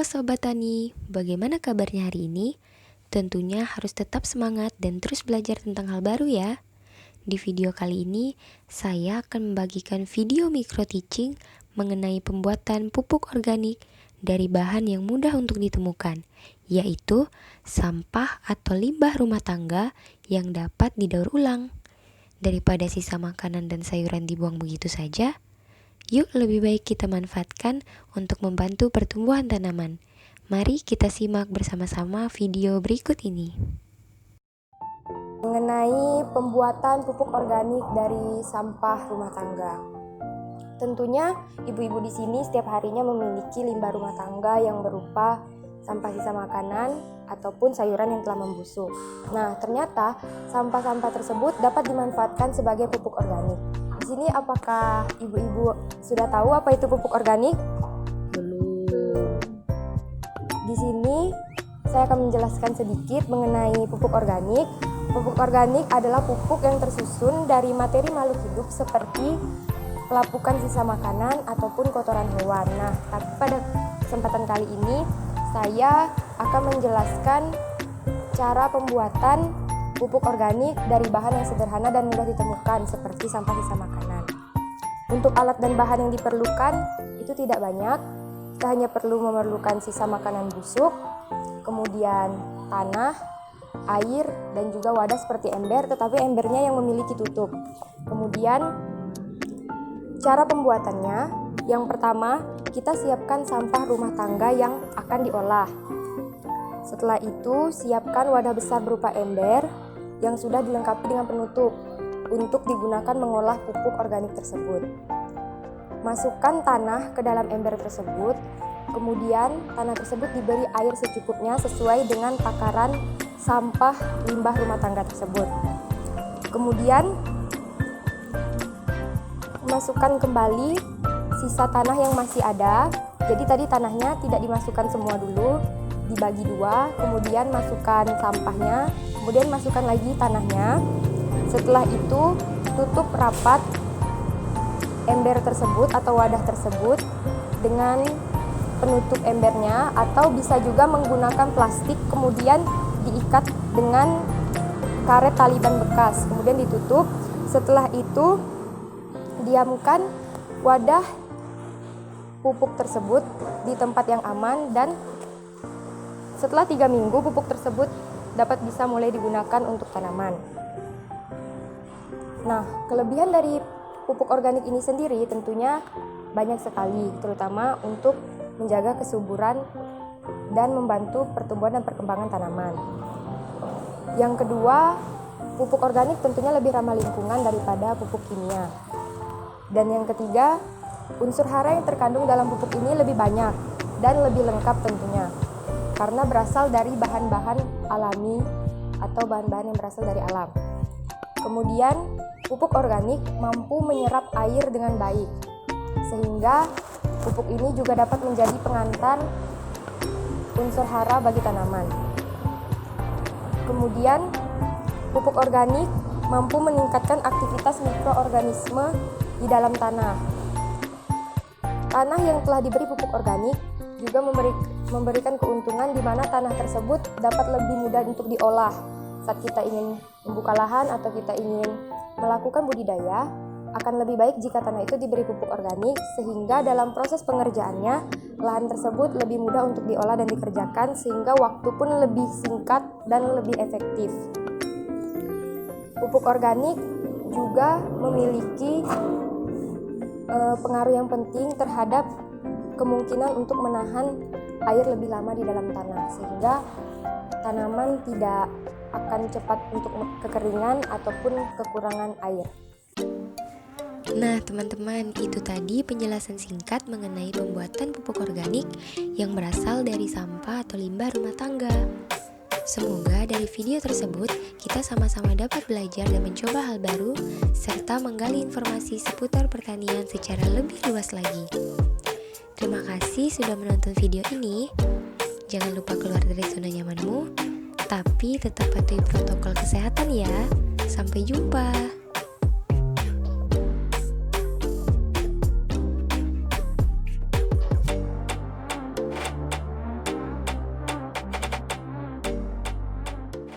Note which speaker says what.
Speaker 1: Sobat Tani, bagaimana kabarnya hari ini? Tentunya harus tetap semangat dan terus belajar tentang hal baru ya. Di video kali ini, saya akan membagikan video micro teaching mengenai pembuatan pupuk organik dari bahan yang mudah untuk ditemukan, yaitu sampah atau limbah rumah tangga yang dapat didaur ulang. Daripada sisa makanan dan sayuran dibuang begitu saja, yuk lebih baik kita manfaatkan untuk membantu pertumbuhan tanaman. Mari kita simak bersama-sama video berikut ini.
Speaker 2: Mengenai pembuatan pupuk organik dari sampah rumah tangga. Tentunya ibu-ibu di sini setiap harinya memiliki limbah rumah tangga yang berupa sampah sisa makanan ataupun sayuran yang telah membusuk. Nah, ternyata sampah-sampah tersebut dapat dimanfaatkan sebagai pupuk organik. Di sini apakah ibu-ibu sudah tahu apa itu pupuk organik? Belum. Di sini saya akan menjelaskan sedikit mengenai pupuk organik. Pupuk organik adalah pupuk yang tersusun dari materi makhluk hidup seperti pelapukan sisa makanan ataupun kotoran hewan. Nah, tapi pada kesempatan kali ini saya akan menjelaskan cara pembuatan pupuk organik dari bahan yang sederhana dan mudah ditemukan seperti sampah sisa makanan. Untuk alat dan bahan yang diperlukan itu tidak banyak. Kita hanya memerlukan sisa makanan busuk, kemudian tanah, air, dan juga wadah seperti ember, tetapi embernya yang memiliki tutup. Kemudian cara pembuatannya, yang pertama kita siapkan sampah rumah tangga yang akan diolah. Setelah itu siapkan wadah besar berupa ember yang sudah dilengkapi dengan penutup untuk digunakan mengolah pupuk organik tersebut. Masukkan tanah ke dalam ember tersebut, kemudian tanah tersebut diberi air secukupnya sesuai dengan takaran sampah limbah rumah tangga tersebut. Kemudian masukkan kembali sisa tanah yang masih ada. Jadi tadi tanahnya tidak dimasukkan semua dulu, dibagi dua, kemudian masukkan sampahnya, kemudian masukkan lagi tanahnya. Setelah itu tutup rapat ember tersebut atau wadah tersebut dengan penutup embernya, atau bisa juga menggunakan plastik kemudian diikat dengan karet tali ban bekas, kemudian ditutup. Setelah itu diamkan wadah pupuk tersebut di tempat yang aman, dan setelah 3 minggu pupuk tersebut dapat bisa mulai digunakan untuk tanaman. Nah, kelebihan dari pupuk organik ini sendiri tentunya banyak sekali, terutama untuk menjaga kesuburan dan membantu pertumbuhan dan perkembangan tanaman. Yang kedua, pupuk organik tentunya lebih ramah lingkungan daripada pupuk kimia. Dan yang ketiga, unsur hara yang terkandung dalam pupuk ini lebih banyak dan lebih lengkap tentunya, karena berasal dari bahan-bahan alami atau bahan-bahan yang berasal dari alam. Kemudian, pupuk organik mampu menyerap air dengan baik, sehingga pupuk ini juga dapat menjadi pengantar unsur hara bagi tanaman. Kemudian, pupuk organik mampu meningkatkan aktivitas mikroorganisme di dalam tanah. Tanah yang telah diberi pupuk organik juga memberikan keuntungan di mana tanah tersebut dapat lebih mudah untuk diolah. Saat kita ingin membuka lahan atau kita ingin melakukan budidaya, akan lebih baik jika tanah itu diberi pupuk organik, sehingga dalam proses pengerjaannya lahan tersebut lebih mudah untuk diolah dan dikerjakan, sehingga waktu pun lebih singkat dan lebih efektif. Pupuk organik juga memiliki pengaruh yang penting terhadap kemungkinan untuk menahan air lebih lama di dalam tanah, sehingga tanaman tidak akan cepat untuk kekeringan ataupun kekurangan air.
Speaker 1: Nah teman-teman, itu tadi penjelasan singkat mengenai pembuatan pupuk organik yang berasal dari sampah atau limbah rumah tangga. Semoga dari video tersebut kita sama-sama dapat belajar dan mencoba hal baru, serta menggali informasi seputar pertanian secara lebih luas lagi. Terima kasih sudah menonton video ini. Jangan lupa keluar dari zona nyamanmu, tapi tetap patuhi protokol kesehatan ya. Sampai jumpa.